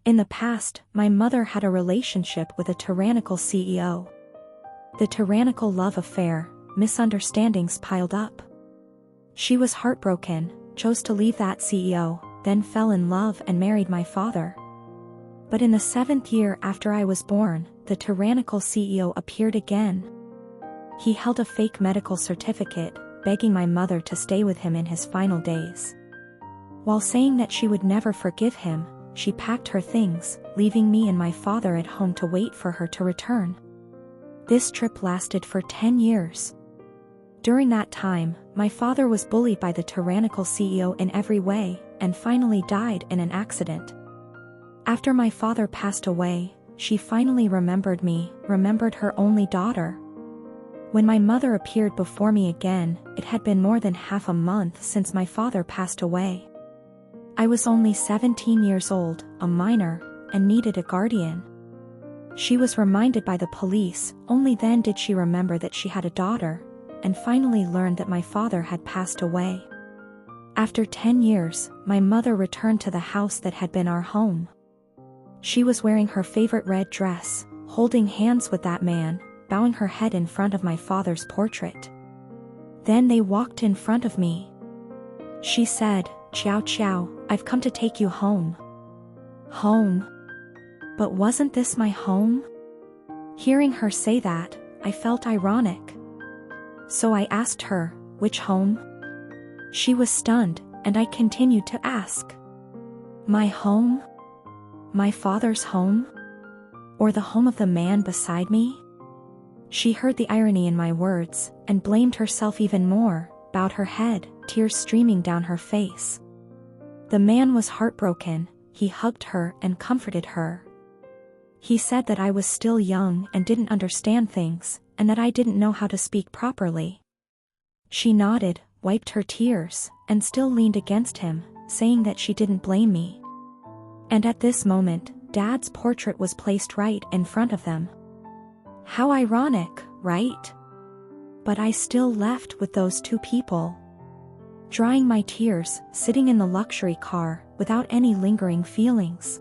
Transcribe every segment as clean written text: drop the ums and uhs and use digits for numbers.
In the past, my mother had a relationship with a tyrannical CEO. The tyrannical love affair, misunderstandings piled up. She was heartbroken, chose to leave that CEO, then fell in love and married my father. But in the 7th year after I was born, the tyrannical CEO appeared again. He held a fake medical certificate, begging my mother to stay with him in his final days. While saying that she would never forgive him, she packed her things, leaving me and my father at home to wait for her to return. This trip lasted for 10 years. During that time, my father was bullied by the tyrannical CEO in every way, and finally died in an accident. After my father passed away, she finally remembered me, remembered her only daughter. When my mother appeared before me again, it had been more than half a month since my father passed away. I was only 17 years old, a minor, and needed a guardian. She was reminded by the police, only then did she remember that she had a daughter, and finally learned that my father had passed away. After 10 years, my mother returned to the house that had been our home. She was wearing her favorite red dress, holding hands with that man, bowing her head in front of my father's portrait. Then they walked in front of me. She said, "Ciao ciao, I've come to take you home." Home? But wasn't this my home? Hearing her say that, I felt ironic. So I asked her, "Which home?" She was stunned, and I continued to ask. My home? My father's home? Or the home of the man beside me? She heard the irony in my words, and blamed herself even more, bowed her head, tears streaming down her face. The man was heartbroken. He hugged her and comforted her. He said that I was still young and didn't understand things, and that I didn't know how to speak properly. She nodded, wiped her tears, and still leaned against him, saying that she didn't blame me. And at this moment, Dad's portrait was placed right in front of them. How ironic, right? But I still left with those two people. Drying my tears, sitting in the luxury car, without any lingering feelings.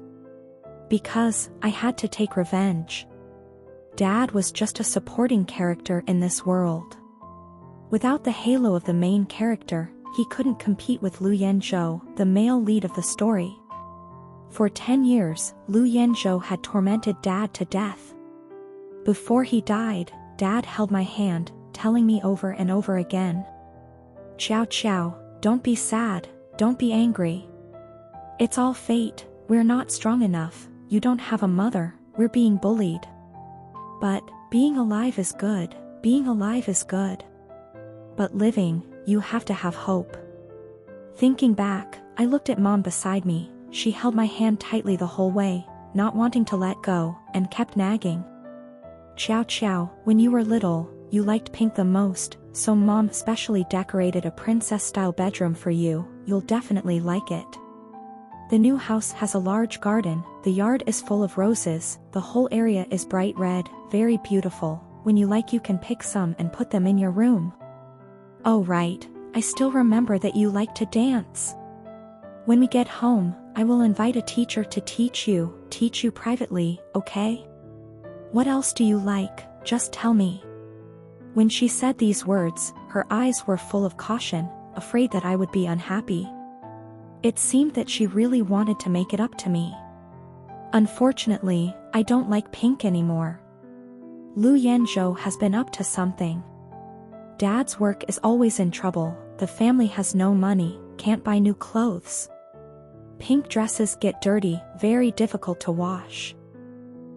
Because I had to take revenge. Dad was just a supporting character in this world. Without the halo of the main character, he couldn't compete with Lu Yanzhou, the male lead of the story. For 10 years, Lu Yanzhou had tormented Dad to death. Before he died, Dad held my hand, telling me over and over again, "Ciao ciao, don't be sad, don't be angry. It's all fate, we're not strong enough, you don't have a mother, we're being bullied. But, being alive is good, being alive is good. But living, you have to have hope." Thinking back, I looked at Mom beside me. She held my hand tightly the whole way, not wanting to let go, and kept nagging. "Ciao ciao, when you were little, you liked pink the most, so Mom specially decorated a princess-style bedroom for you, you'll definitely like it. The new house has a large garden, the yard is full of roses, the whole area is bright red, very beautiful, when you like you can pick some and put them in your room. Oh right, I still remember that you like to dance. When we get home, I will invite a teacher to teach you privately, okay? What else do you like, just tell me." When she said these words, her eyes were full of caution, afraid that I would be unhappy. It seemed that she really wanted to make it up to me. Unfortunately, I don't like pink anymore. Lu Yanzhou has been up to something. Dad's work is always in trouble, the family has no money, can't buy new clothes. Pink dresses get dirty, very difficult to wash.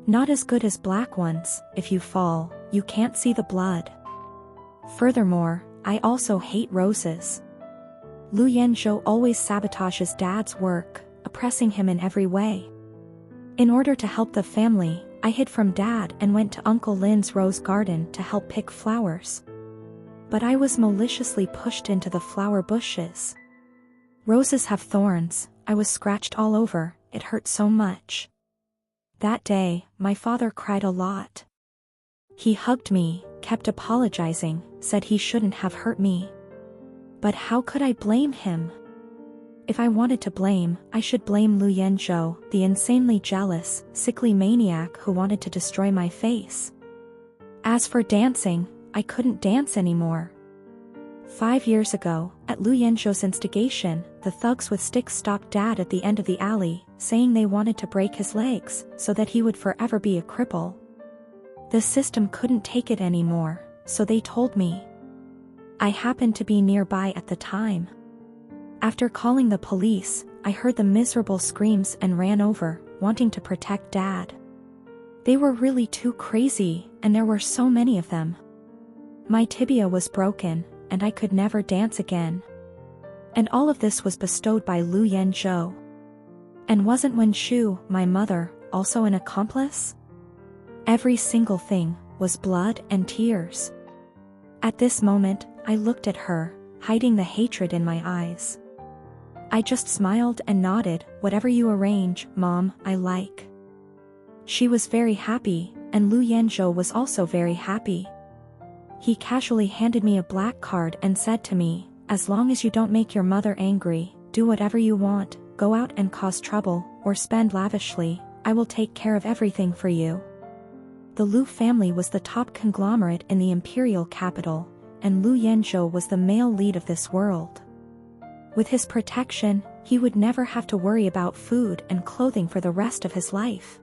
Not as good as black ones, if you fall, you can't see the blood. Furthermore, I also hate roses. Lu Yanzhou always sabotages Dad's work, oppressing him in every way. In order to help the family, I hid from Dad and went to Uncle Lin's rose garden to help pick flowers. But I was maliciously pushed into the flower bushes. Roses have thorns, I was scratched all over, it hurt so much. That day, my father cried a lot. He hugged me, kept apologizing, said he shouldn't have hurt me. But how could I blame him? If I wanted to blame, I should blame Lu Yanzhou, the insanely jealous, sickly maniac who wanted to destroy my face. As for dancing, I couldn't dance anymore. 5 years ago, at Lu Yanzhou's instigation, the thugs with sticks stalked Dad at the end of the alley, saying they wanted to break his legs, so that he would forever be a cripple. The system couldn't take it anymore, so they told me. I happened to be nearby at the time. After calling the police, I heard the miserable screams and ran over, wanting to protect Dad. They were really too crazy, and there were so many of them. My tibia was broken, and I could never dance again. And all of this was bestowed by Lu Yanzhou. And wasn't Wen Shu, my mother, also an accomplice? Every single thing was blood and tears. At this moment, I looked at her, hiding the hatred in my eyes. I just smiled and nodded. Whatever you arrange, Mom, I like. She was very happy, and Lu Yanzhou was also very happy. He casually handed me a black card and said to me, as long as you don't make your mother angry, do whatever you want, go out and cause trouble, or spend lavishly, I will take care of everything for you. The Lu family was the top conglomerate in the imperial capital, and Lu Yanzhou was the male lead of this world. With his protection, he would never have to worry about food and clothing for the rest of his life.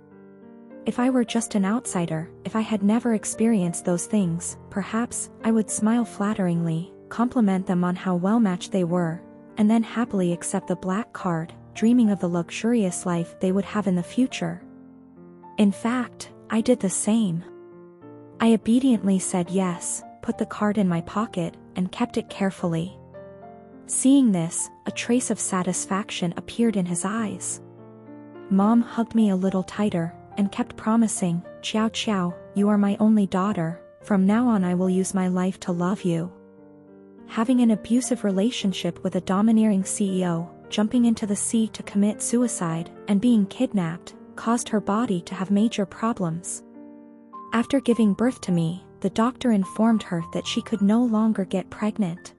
If I were just an outsider, if I had never experienced those things, perhaps I would smile flatteringly, compliment them on how well-matched they were, and then happily accept the black card, dreaming of the luxurious life they would have in the future. In fact, I did the same. I obediently said yes, put the card in my pocket, and kept it carefully. Seeing this, a trace of satisfaction appeared in his eyes. Mom hugged me a little tighter, and kept promising, Qiao Qiao, you are my only daughter, from now on I will use my life to love you. Having an abusive relationship with a domineering CEO, jumping into the sea to commit suicide, and being kidnapped, caused her body to have major problems. After giving birth to me, the doctor informed her that she could no longer get pregnant.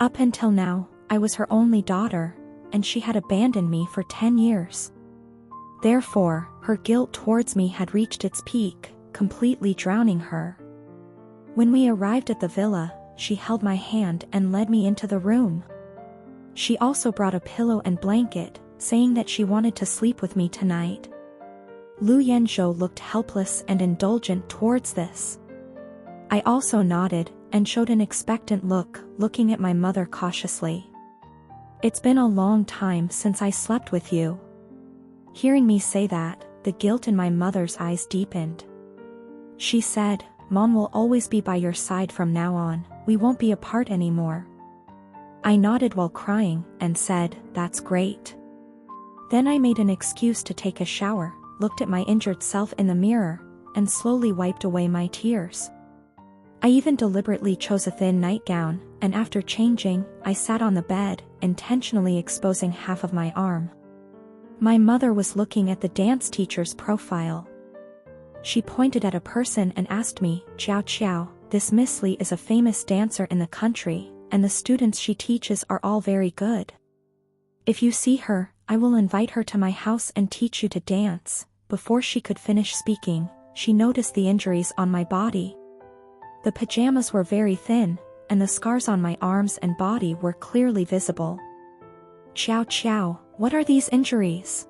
Up until now, I was her only daughter, and she had abandoned me for 10 years. Therefore, her guilt towards me had reached its peak, completely drowning her. When we arrived at the villa, she held my hand and led me into the room. She also brought a pillow and blanket, saying that she wanted to sleep with me tonight. Lu Yanzhou looked helpless and indulgent towards this. I also nodded, and showed an expectant look, looking at my mother cautiously. It's been a long time since I slept with you. Hearing me say that, the guilt in my mother's eyes deepened. She said, Mom will always be by your side from now on, we won't be apart anymore. I nodded while crying, and said, that's great. Then I made an excuse to take a shower, looked at my injured self in the mirror, and slowly wiped away my tears. I even deliberately chose a thin nightgown, and after changing, I sat on the bed, intentionally exposing half of my arm. My mother was looking at the dance teacher's profile. She pointed at a person and asked me, Qiao Qiao, this Miss Li is a famous dancer in the country, and the students she teaches are all very good. If you see her, I will invite her to my house and teach you to dance. Before she could finish speaking, she noticed the injuries on my body. The pajamas were very thin, and the scars on my arms and body were clearly visible. Qiao Qiao, what are these injuries?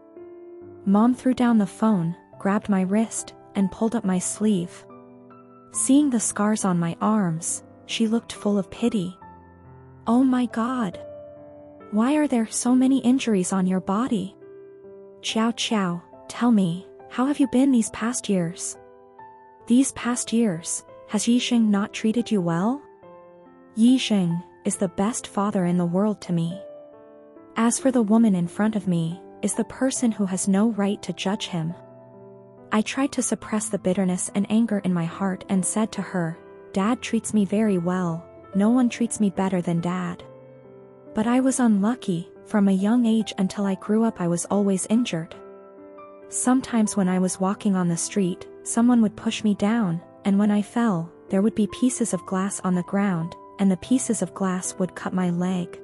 Mom threw down the phone, grabbed my wrist, and pulled up my sleeve. Seeing the scars on my arms, she looked full of pity. Oh my God! Why are there so many injuries on your body? Qiao Qiao, tell me, how have you been these past years? These past years, has Yixing not treated you well? Yixing is the best father in the world to me. As for the woman in front of me, is the person who has no right to judge him. I tried to suppress the bitterness and anger in my heart and said to her, Dad treats me very well, no one treats me better than Dad. But I was unlucky, from a young age until I grew up I was always injured. Sometimes when I was walking on the street, someone would push me down, and when I fell, there would be pieces of glass on the ground, and the pieces of glass would cut my leg.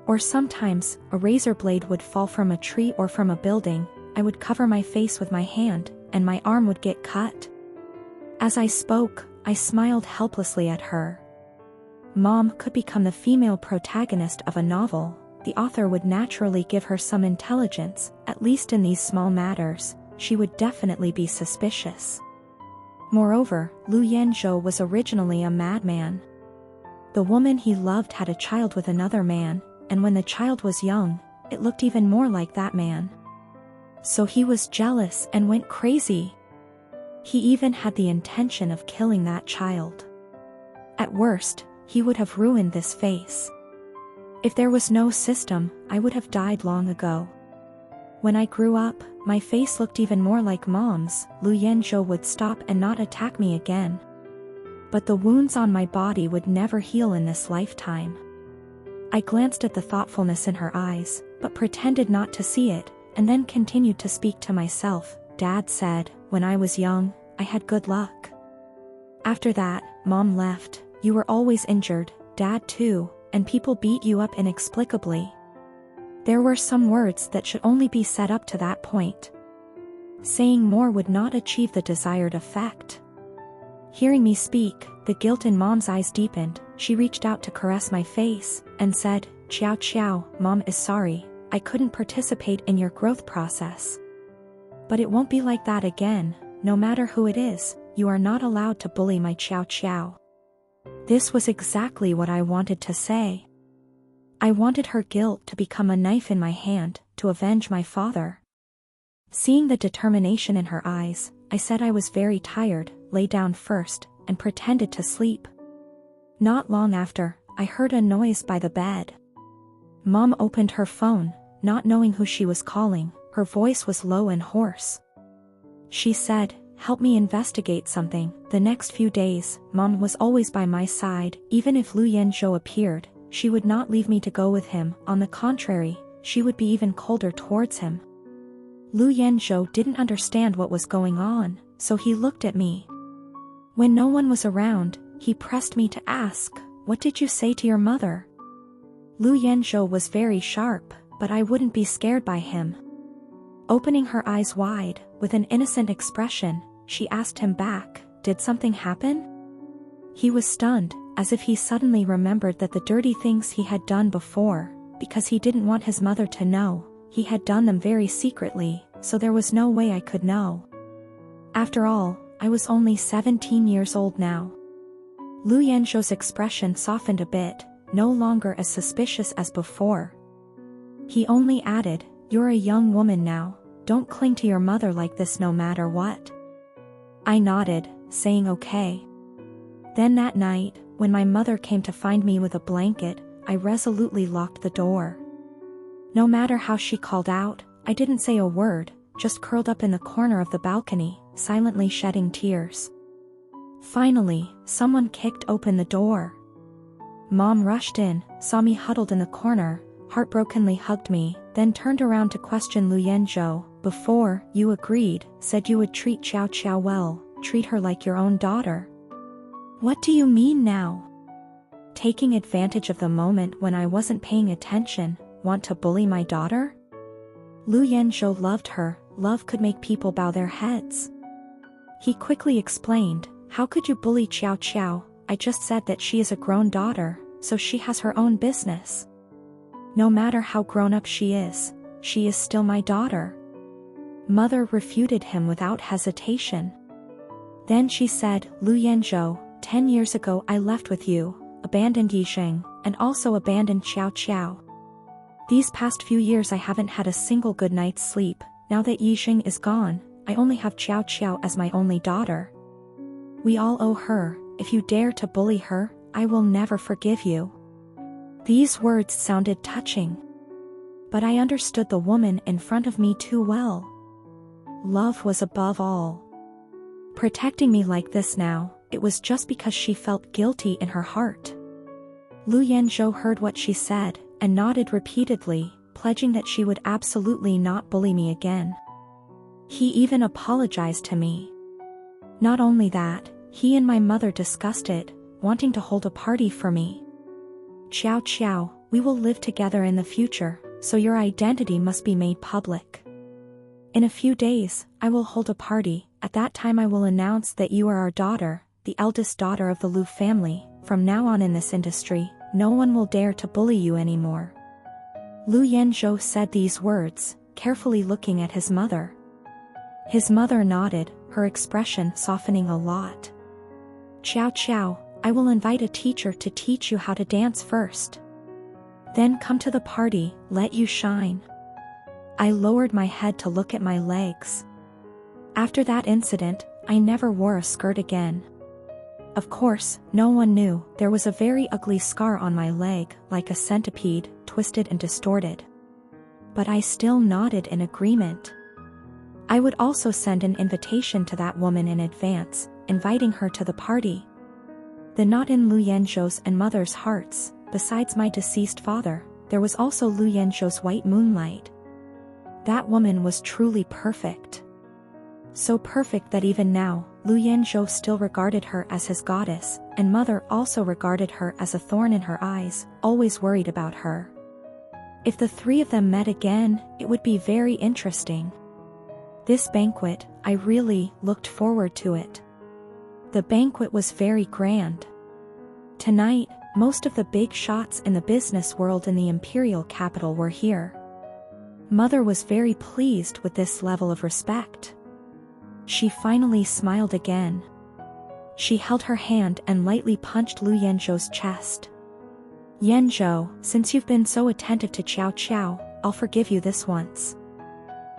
Or sometimes, a razor blade would fall from a tree or from a building, I would cover my face with my hand, and my arm would get cut. As I spoke, I smiled helplessly at her. Mom could become the female protagonist of a novel. The author would naturally give her some intelligence, at least in these small matters. She would definitely be suspicious. Moreover, Lu Yanzhou was originally a madman. The woman he loved had a child with another man, and when the child was young, it looked even more like that man. So he was jealous and went crazy. He even had the intention of killing that child. At worst, he would have ruined this face. If there was no system, I would have died long ago. When I grew up, my face looked even more like Mom's. Lu Yanzhou would stop and not attack me again. But the wounds on my body would never heal in this lifetime. I glanced at the thoughtfulness in her eyes, but pretended not to see it, and then continued to speak to myself. Dad said, when I was young, I had good luck. After that, Mom left. You were always injured, Dad too, and people beat you up inexplicably. There were some words that should only be said up to that point. Saying more would not achieve the desired effect. Hearing me speak, the guilt in Mom's eyes deepened. She reached out to caress my face, and said, Qiao Qiao, Mom is sorry, I couldn't participate in your growth process. But it won't be like that again, no matter who it is, you are not allowed to bully my Qiao Qiao. This was exactly what I wanted to say. I wanted her guilt to become a knife in my hand, to avenge my father. Seeing the determination in her eyes, I said I was very tired, lay down first, and pretended to sleep. Not long after, I heard a noise by the bed. Mom opened her phone, not knowing who she was calling. Her voice was low and hoarse. She said, help me investigate something. The next few days, Mom was always by my side. Even if Lu Yanzhou appeared, she would not leave me to go with him. On the contrary, she would be even colder towards him. Lu Yanzhou didn't understand what was going on, so he looked at me. When no one was around, he pressed me to ask, what did you say to your mother? Lu Yanzhou was very sharp, but I wouldn't be scared by him. Opening her eyes wide, with an innocent expression, she asked him back, did something happen? He was stunned, as if he suddenly remembered that the dirty things he had done before, because he didn't want his mother to know, he had done them very secretly, so there was no way I could know. After all, I was only 17 years old now. Lu Yanzhou's expression softened a bit, no longer as suspicious as before. He only added, you're a young woman now, don't cling to your mother like this no matter what. I nodded, saying okay. Then that night, when my mother came to find me with a blanket, I resolutely locked the door. No matter how she called out, I didn't say a word, just curled up in the corner of the balcony, silently shedding tears. Finally, someone kicked open the door. Mom rushed in, saw me huddled in the corner, heartbrokenly hugged me, then turned around to question Lu Yanzhou. Before, you agreed, said you would treat Qiao Qiao well, treat her like your own daughter. What do you mean now? Taking advantage of the moment when I wasn't paying attention, want to bully my daughter? Lu Yanzhou loved her, love could make people bow their heads. He quickly explained, how could you bully Qiao Qiao? I just said that she is a grown daughter, so she has her own business. No matter how grown up she is still my daughter. Mother refuted him without hesitation. Then she said, Lu Yanzhou, 10 years ago I left with you, abandoned Yixing, and also abandoned Qiao Qiao. These past few years I haven't had a single good night's sleep. Now that Yixing is gone, I only have Qiao Qiao as my only daughter. We all owe her. If you dare to bully her, I will never forgive you. These words sounded touching. But I understood the woman in front of me too well. Love was above all. Protecting me like this now, it was just because she felt guilty in her heart. Lu Yanzhou heard what she said, and nodded repeatedly, pledging that she would absolutely not bully me again. He even apologized to me. Not only that, he and my mother discussed it, wanting to hold a party for me. Qiao Qiao, we will live together in the future, so your identity must be made public. In a few days, I will hold a party. At that time I will announce that you are our daughter, the eldest daughter of the Lu family. From now on in this industry, no one will dare to bully you anymore." Lu Yanzhou said these words, carefully looking at his mother. His mother nodded, her expression softening a lot. "Qiao Qiao, I will invite a teacher to teach you how to dance first. Then come to the party, let you shine." I lowered my head to look at my legs. After that incident, I never wore a skirt again. Of course, no one knew there was a very ugly scar on my leg, like a centipede, twisted and distorted. But I still nodded in agreement. I would also send an invitation to that woman in advance, inviting her to the party. The knot in Lu Yanzhou's and mother's hearts, besides my deceased father, there was also Lu Yanzhou's white moonlight. That woman was truly perfect. So perfect that even now, Lu Yanzhou still regarded her as his goddess, and mother also regarded her as a thorn in her eyes, always worried about her. If the three of them met again, it would be very interesting. This banquet, I really looked forward to it. The banquet was very grand. Tonight, most of the big shots in the business world in the imperial capital were here. Mother was very pleased with this level of respect. She finally smiled again. She held her hand and lightly punched Lu Yanzhou's chest. "Yanzhou, since you've been so attentive to Qiao Qiao, I'll forgive you this once."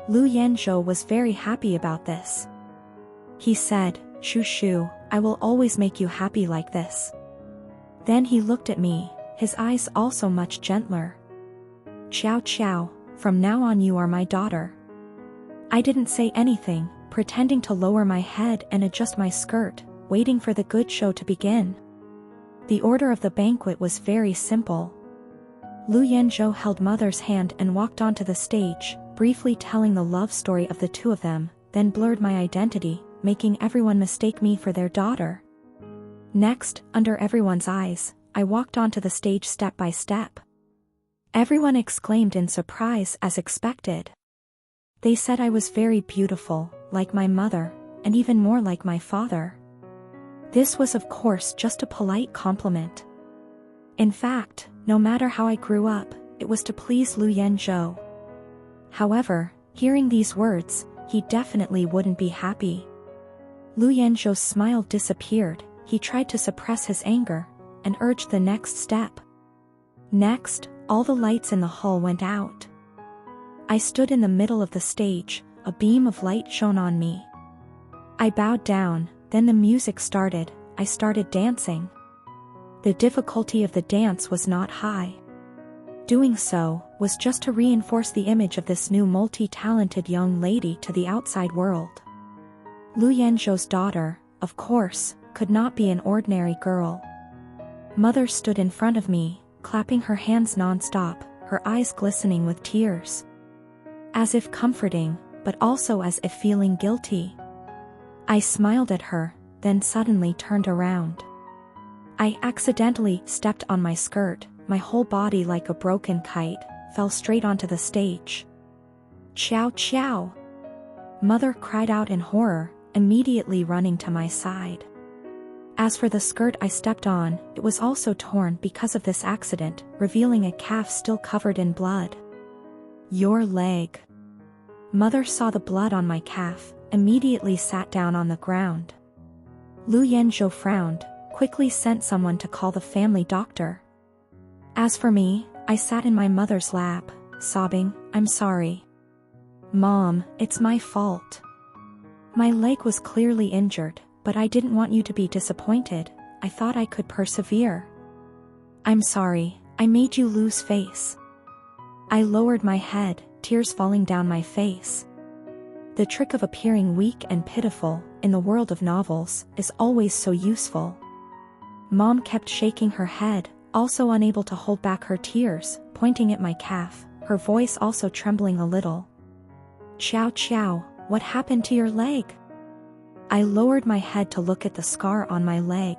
Lu Yanzhou was very happy about this. He said, "Shu Shu, I will always make you happy like this." Then he looked at me, his eyes also much gentler. "Qiao Qiao, from now on you are my daughter." I didn't say anything, pretending to lower my head and adjust my skirt, waiting for the good show to begin. The order of the banquet was very simple. Lu Yanzhou held mother's hand and walked onto the stage, briefly telling the love story of the two of them, then blurred my identity, making everyone mistake me for their daughter. Next, under everyone's eyes, I walked onto the stage step by step. Everyone exclaimed in surprise as expected. They said I was very beautiful, like my mother, and even more like my father. This was of course just a polite compliment. In fact, no matter how I grew up, it was to please Lu Yanzhou. However, hearing these words, he definitely wouldn't be happy. Lu Yanzhou's smile disappeared, he tried to suppress his anger, and urged the next step. Next, all the lights in the hall went out. I stood in the middle of the stage, a beam of light shone on me. I bowed down, then the music started, I started dancing. The difficulty of the dance was not high. Doing so was just to reinforce the image of this new multi-talented young lady to the outside world. Lu Yanzhou's daughter, of course, could not be an ordinary girl. Mother stood in front of me, clapping her hands non-stop, her eyes glistening with tears. As if comforting, but also as if feeling guilty. I smiled at her, then suddenly turned around. I accidentally stepped on my skirt, my whole body like a broken kite, fell straight onto the stage. "Qiao Qiao!" Mother cried out in horror, immediately running to my side. As for the skirt I stepped on, it was also torn because of this accident, revealing a calf still covered in blood. "Your leg." Mother saw the blood on my calf, immediately sat down on the ground. Lu Yanzhou frowned, quickly sent someone to call the family doctor. As for me, I sat in my mother's lap, sobbing, "I'm sorry. Mom, it's my fault. My leg was clearly injured, but I didn't want you to be disappointed, I thought I could persevere. I'm sorry, I made you lose face." I lowered my head, tears falling down my face. The trick of appearing weak and pitiful, in the world of novels, is always so useful. Mom kept shaking her head, also unable to hold back her tears, pointing at my calf, her voice also trembling a little. "Qiao Qiao, what happened to your leg?" I lowered my head to look at the scar on my leg.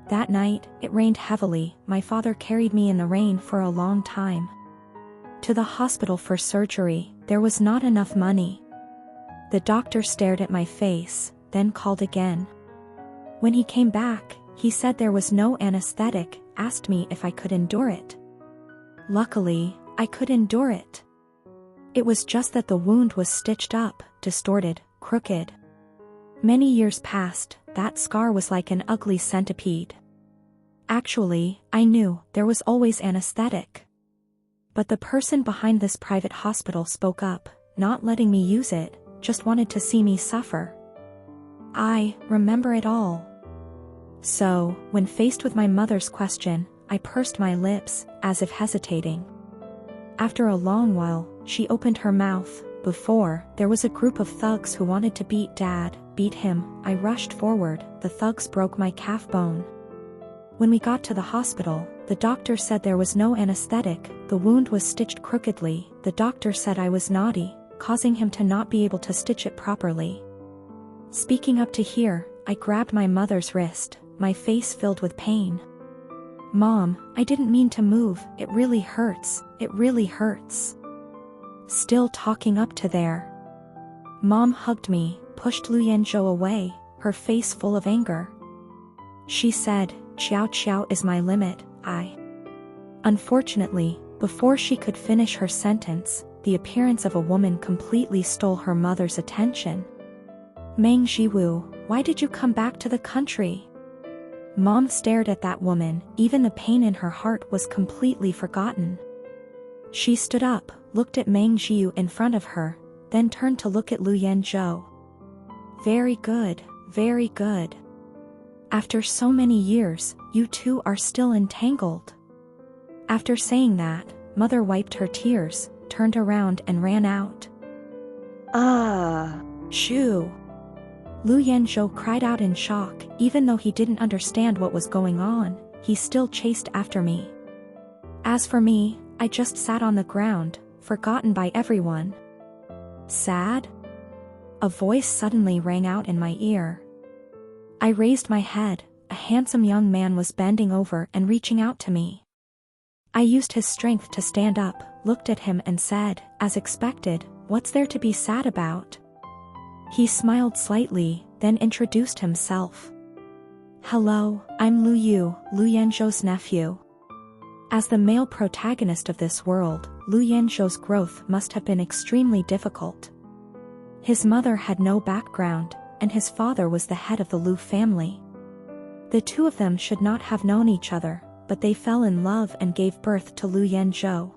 That night, it rained heavily. My father carried me in the rain for a long time. To the hospital for surgery. There was not enough money. The doctor stared at my face, then called again. When he came back, he said there was no anesthetic, asked me if I could endure it. Luckily, I could endure it. It was just that the wound was stitched up, distorted, crooked. Many years passed. That scar was like an ugly centipede. Actually, I knew there was always anesthetic. But the person behind this private hospital spoke up, not letting me use it, just wanted to see me suffer. I remember it all. So, when faced with my mother's question, I pursed my lips, as if hesitating. After a long while, she opened her mouth. Before, there was a group of thugs who wanted to beat Dad, beat him. I rushed forward. The thugs broke my calf bone. When we got to the hospital, the doctor said there was no anesthetic, the wound was stitched crookedly. The doctor said I was naughty, causing him to not be able to stitch it properly. Speaking up to here, I grabbed my mother's wrist, my face filled with pain. Mom, I didn't mean to move, it really hurts, it really hurts. Still talking up to there. Mom hugged me, pushed Lu Yanzhou away, her face full of anger. She said, "Qiao Qiao is my limit, I." Unfortunately, before she could finish her sentence, the appearance of a woman completely stole her mother's attention. "Meng Jiwu, why did you come back to the country?" Mom stared at that woman, even the pain in her heart was completely forgotten. She stood up, looked at Meng Jiu in front of her, then turned to look at Lu Yanzhou. "Very good, very good. After so many years, you two are still entangled." After saying that, Mother wiped her tears, turned around and ran out. Shoo! Lu Yanzhou cried out in shock. Even though he didn't understand what was going on, he still chased after me. As for me, I just sat on the ground, forgotten by everyone. Sad? A voice suddenly rang out in my ear. I raised my head. A handsome young man was bending over and reaching out to me. I used his strength to stand up, looked at him and said, as expected, "What's there to be sad about?" He smiled slightly, then introduced himself. "Hello, I'm Lu Yu, Lu Yanzhou's nephew." As the male protagonist of this world, Lu Yanzhou's growth must have been extremely difficult. His mother had no background, and his father was the head of the Lu family. The two of them should not have known each other, but they fell in love and gave birth to Lu Yanzhou.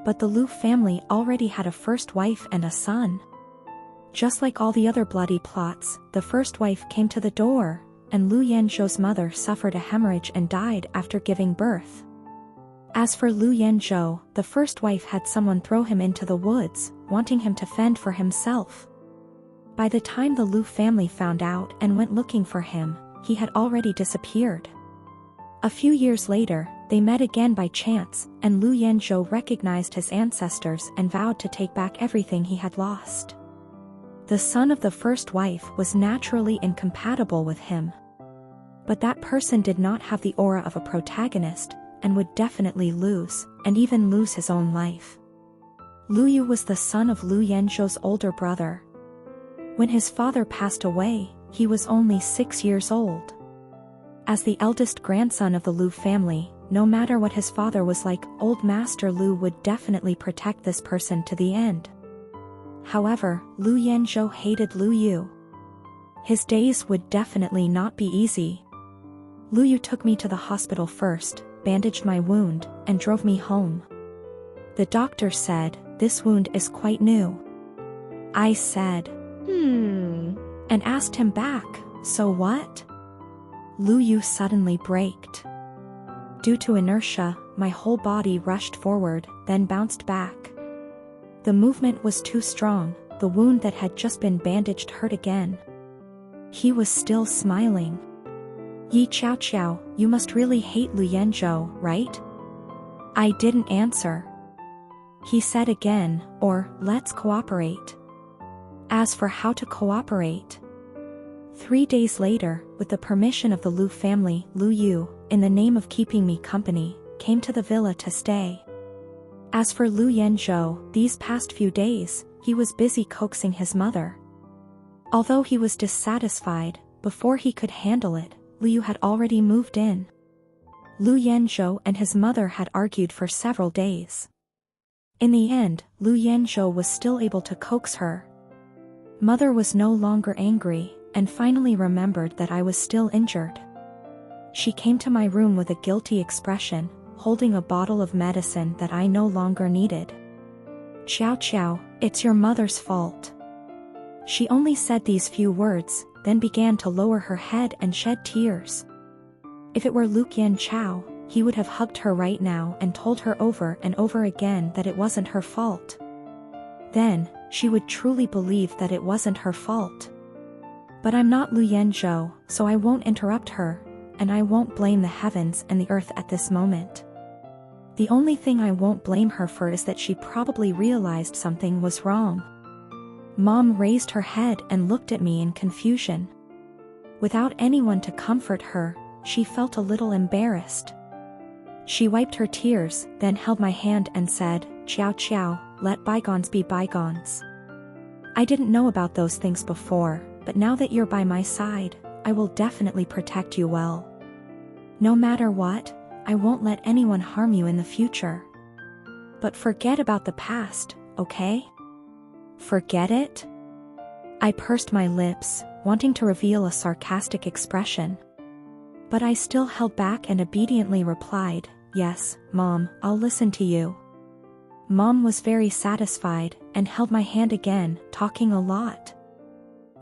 But the Lu family already had a first wife and a son. Just like all the other bloody plots, the first wife came to the door, and Lu Yanzhou's mother suffered a hemorrhage and died after giving birth. As for Lu Yanzhou, the first wife had someone throw him into the woods, wanting him to fend for himself. By the time the Lu family found out and went looking for him, he had already disappeared. A few years later, they met again by chance, and Lu Yanzhou recognized his ancestors and vowed to take back everything he had lost. The son of the first wife was naturally incompatible with him. But that person did not have the aura of a protagonist, and would definitely lose, and even lose his own life. Lu Yu was the son of Lu Yanzhou's older brother. When his father passed away, he was only 6 years old. As the eldest grandson of the Lu family, no matter what his father was like, old Master Lu would definitely protect this person to the end. However, Lu Yanzhou hated Lu Yu. His days would definitely not be easy. Lu Yu took me to the hospital first, bandaged my wound, and drove me home. The doctor said, "This wound is quite new." I said, and asked him back, "So what?" Lu Yu suddenly braked. Due to inertia, my whole body rushed forward, then bounced back. The movement was too strong, the wound that had just been bandaged hurt again. He was still smiling. "Yi Qiao Qiao, you must really hate Lu Yanzhou, right?" I didn't answer. He said again, "Or, let's cooperate." As for how to cooperate, 3 days later, with the permission of the Lu family, Lu Yu, in the name of keeping me company, came to the villa to stay. As for Lu Yanzhou, these past few days, he was busy coaxing his mother. Although he was dissatisfied, before he could handle it, Lu Yu had already moved in. Lu Yanzhou and his mother had argued for several days. In the end, Lu Yanzhou was still able to coax her. Mother was no longer angry, and finally remembered that I was still injured. She came to my room with a guilty expression, holding a bottle of medicine that I no longer needed. "Xiao Xiao, it's your mother's fault." She only said these few words, then began to lower her head and shed tears. If it were Lu Yanzhou, he would have hugged her right now and told her over and over again that it wasn't her fault. Then, she would truly believe that it wasn't her fault. But I'm not Lu Yanzhou, so I won't interrupt her, and I won't blame the heavens and the earth at this moment. The only thing I won't blame her for is that she probably realized something was wrong. Mom raised her head and looked at me in confusion. Without anyone to comfort her, she felt a little embarrassed. She wiped her tears, then held my hand and said, "Xiao Xiao, let bygones be bygones. I didn't know about those things before, but now that you're by my side, I will definitely protect you well. No matter what, I won't let anyone harm you in the future. But forget about the past, okay? Forget it?" I pursed my lips, wanting to reveal a sarcastic expression. But I still held back and obediently replied, "Yes, Mom, I'll listen to you." Mom was very satisfied, and held my hand again, talking a lot.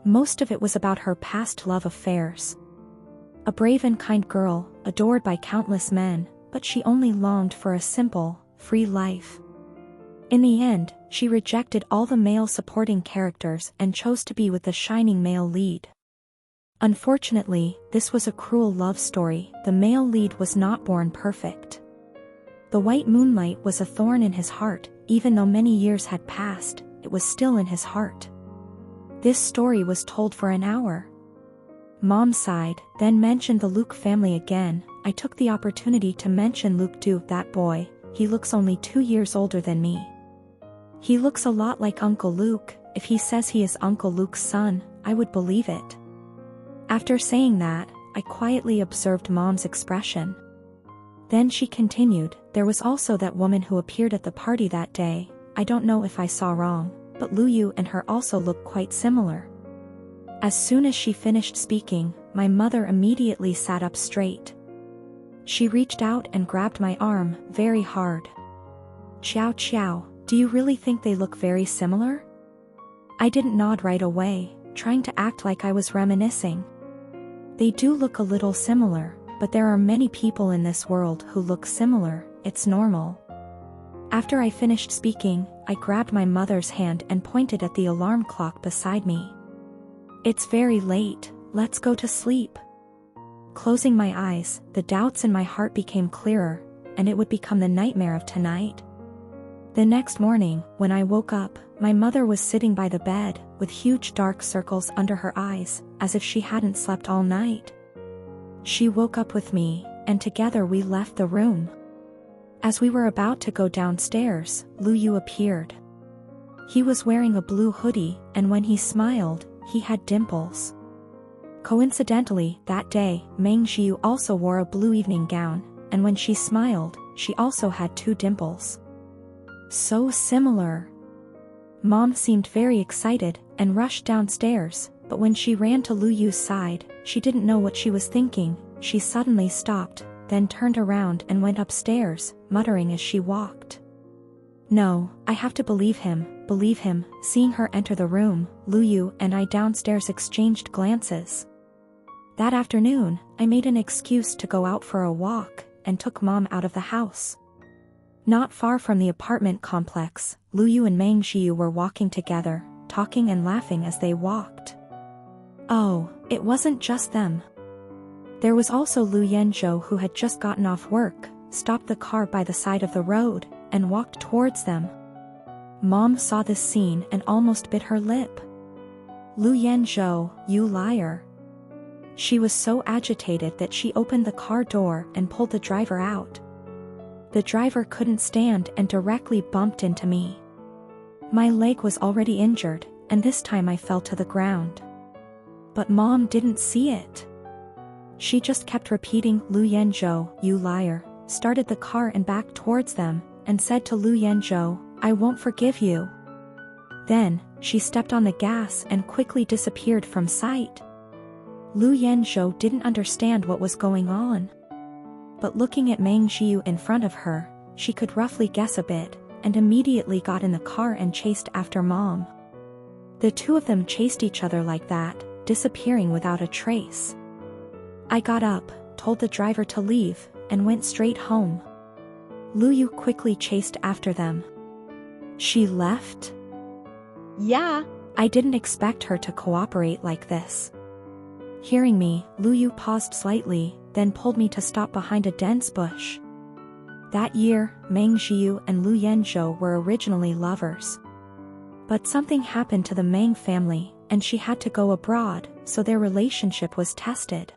Most of it was about her past love affairs. A brave and kind girl, adored by countless men, but she only longed for a simple, free life. In the end, she rejected all the male supporting characters and chose to be with the shining male lead. Unfortunately, this was a cruel love story. The male lead was not born perfect. The white moonlight was a thorn in his heart. Even though many years had passed, it was still in his heart. This story was told for an hour. Mom sighed, then mentioned the Luke family again. I took the opportunity to mention Luke Du, that boy. He looks only 2 years older than me. He looks a lot like Uncle Luke. If he says he is Uncle Luke's son, I would believe it. After saying that, I quietly observed Mom's expression. Then she continued, "There was also that woman who appeared at the party that day. I don't know if I saw wrong, but Lu Yu and her also look quite similar." As soon as she finished speaking, my mother immediately sat up straight. She reached out and grabbed my arm, very hard. "Xiao Xiao, do you really think they look very similar?" I didn't nod right away, trying to act like I was reminiscing. "They do look a little similar, but there are many people in this world who look similar, it's normal." After I finished speaking, I grabbed my mother's hand and pointed at the alarm clock beside me. "It's very late, let's go to sleep." Closing my eyes, the doubts in my heart became clearer, and it would become the nightmare of tonight. The next morning, when I woke up, my mother was sitting by the bed, with huge dark circles under her eyes, as if she hadn't slept all night. She woke up with me, and together we left the room. As we were about to go downstairs, Lu Yu appeared. He was wearing a blue hoodie, and when he smiled, he had dimples. Coincidentally, that day, Meng Xiu also wore a blue evening gown, and when she smiled, she also had 2 dimples. So similar. Mom seemed very excited, and rushed downstairs, but when she ran to Lu Yu's side, she didn't know what she was thinking. She suddenly stopped, then turned around and went upstairs, muttering as she walked. "No, I have to believe him, believe him." Seeing her enter the room, Lu Yu and I downstairs exchanged glances. That afternoon, I made an excuse to go out for a walk, and took Mom out of the house. Not far from the apartment complex, Lu Yu and Meng Xiu were walking together, talking and laughing as they walked. Oh, it wasn't just them. There was also Lu Yanzhou, who had just gotten off work, stopped the car by the side of the road, and walked towards them. Mom saw this scene and almost bit her lip. "Lu Yanzhou, you liar. She was so agitated that she opened the car door and pulled the driver out. The driver couldn't stand and directly bumped into me. My leg was already injured, and this time I fell to the ground. But Mom didn't see it. She just kept repeating, "Lu Yanzhou, you liar," started the car and backed towards them, and said to Lu Yanzhou, "I won't forgive you." Then, she stepped on the gas and quickly disappeared from sight. Lu Yanzhou didn't understand what was going on. But looking at Meng Jiu in front of her, she could roughly guess a bit, and immediately got in the car and chased after Mom. The two of them chased each other like that, disappearing without a trace. I got up, told the driver to leave, and went straight home. Lu Yu quickly chased after them. She left? Yeah. I didn't expect her to cooperate like this. Hearing me, Lu Yu paused slightly, then pulled me to stop behind a dense bush. That year, Meng Jiu and Lu Yanzhou were originally lovers. But something happened to the Meng family, and she had to go abroad, so their relationship was tested.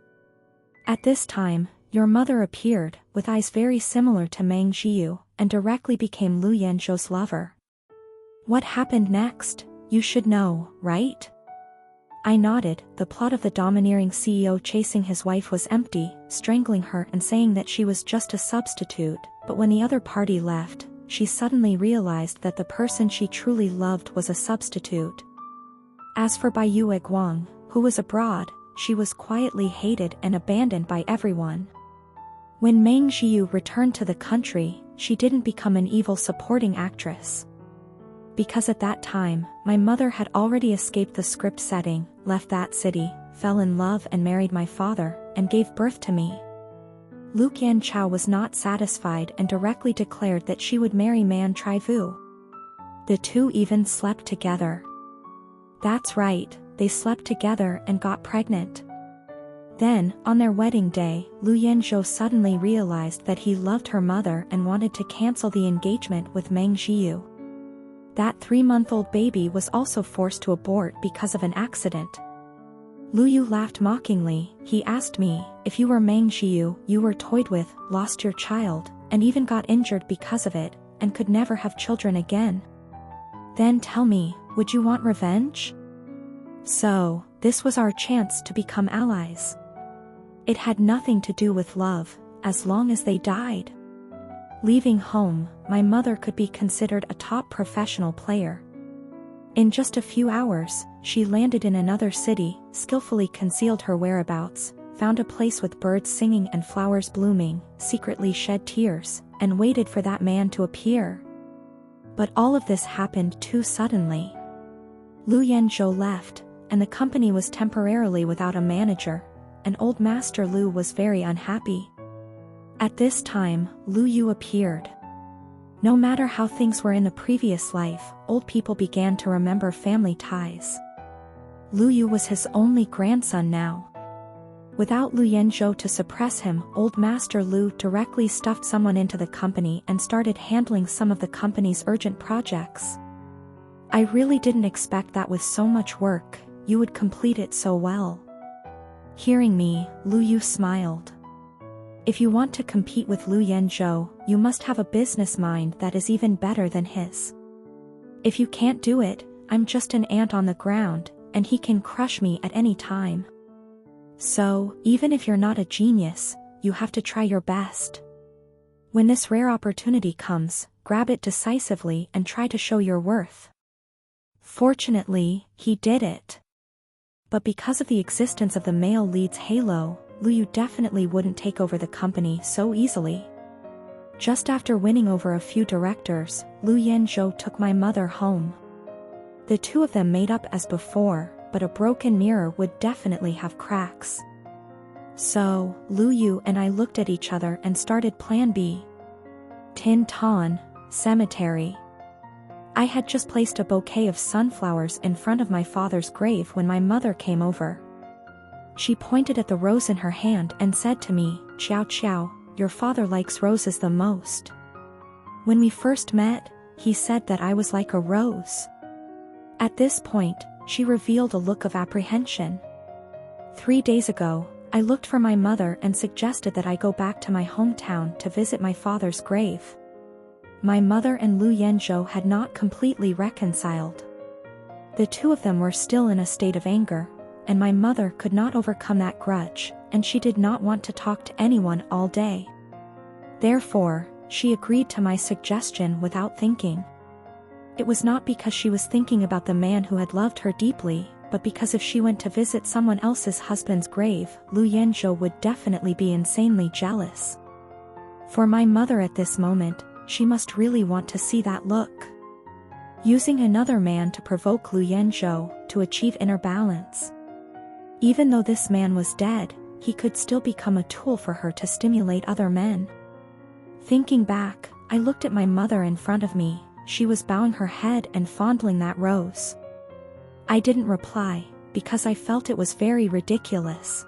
At this time, your mother appeared, with eyes very similar to Meng Jiu, and directly became Lu Yanzhou's lover. What happened next? You should know, right? I nodded. The plot of the domineering CEO chasing his wife was empty, strangling her and saying that she was just a substitute, but when the other party left, she suddenly realized that the person she truly loved was a substitute. As for Bai Yue Guang, who was abroad, she was quietly hated and abandoned by everyone. When Meng Jiu returned to the country, she didn't become an evil supporting actress. Because at that time, my mother had already escaped the script setting, left that city, fell in love and married my father, and gave birth to me. Lu Yanchao was not satisfied and directly declared that she would marry Man Trivu. The two even slept together. That's right, they slept together and got pregnant. Then, on their wedding day, Lu Yanzhou suddenly realized that he loved her mother and wanted to cancel the engagement with Meng Jiu. That 3-month-old baby was also forced to abort because of an accident. Lu Yu laughed mockingly. He asked me, "If you were Meng Jiu, you were toyed with, lost your child, and even got injured because of it, and could never have children again. Then tell me, would you want revenge?" So, this was our chance to become allies. It had nothing to do with love, as long as they died. Leaving home, my mother could be considered a top professional player. In just a few hours, she landed in another city, skillfully concealed her whereabouts, found a place with birds singing and flowers blooming, secretly shed tears, and waited for that man to appear. But all of this happened too suddenly. Lu Yanzhou left, and the company was temporarily without a manager, and old Master Lu was very unhappy. At this time, Lu Yu appeared. No matter how things were in the previous life, old people began to remember family ties. Lu Yu was his only grandson now. Without Lu Yanzhou to suppress him, old Master Lu directly stuffed someone into the company and started handling some of the company's urgent projects. I really didn't expect that with so much work, you would complete it so well. Hearing me, Lu Yu smiled. If you want to compete with Lu Yanzhou, you must have a business mind that is even better than his. If you can't do it, I'm just an ant on the ground, and he can crush me at any time. So, even if you're not a genius, you have to try your best. When this rare opportunity comes, grab it decisively and try to show your worth. Fortunately, he did it. But because of the existence of the male lead's halo, Lu Yu definitely wouldn't take over the company so easily. Just after winning over a few directors, Lu Yanzhou took my mother home. The two of them made up as before, but a broken mirror would definitely have cracks. So, Lu Yu and I looked at each other and started Plan B. Tin Ton, Cemetery. I had just placed a bouquet of sunflowers in front of my father's grave when my mother came over. She pointed at the rose in her hand and said to me, "Qiao Qiao, your father likes roses the most. When we first met, he said that I was like a rose." At this point, she revealed a look of apprehension. 3 days ago, I looked for my mother and suggested that I go back to my hometown to visit my father's grave. My mother and Lu Yanzhou had not completely reconciled. The two of them were still in a state of anger, and my mother could not overcome that grudge, and she did not want to talk to anyone all day. Therefore, she agreed to my suggestion without thinking. It was not because she was thinking about the man who had loved her deeply, but because if she went to visit someone else's husband's grave, Lu Yanzhou would definitely be insanely jealous. For my mother at this moment, she must really want to see that look. Using another man to provoke Lu Yanzhou to achieve inner balance. Even though this man was dead, he could still become a tool for her to stimulate other men. Thinking back, I looked at my mother in front of me. She was bowing her head and fondling that rose. I didn't reply, because I felt it was very ridiculous.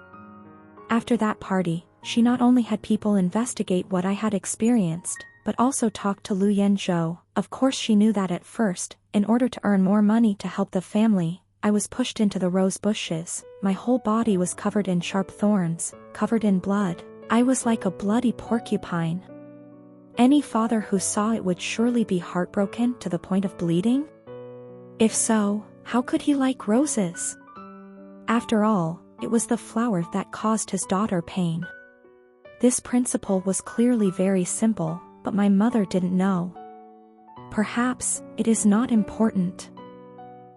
After that party, she not only had people investigate what I had experienced, but also talked to Lu Yanzhou. Of course she knew that at first, in order to earn more money to help the family, I was pushed into the rose bushes. My whole body was covered in sharp thorns, covered in blood. I was like a bloody porcupine. Any father who saw it would surely be heartbroken to the point of bleeding? If so, how could he like roses? After all, it was the flower that caused his daughter pain. This principle was clearly very simple, but my mother didn't know. Perhaps, it is not important.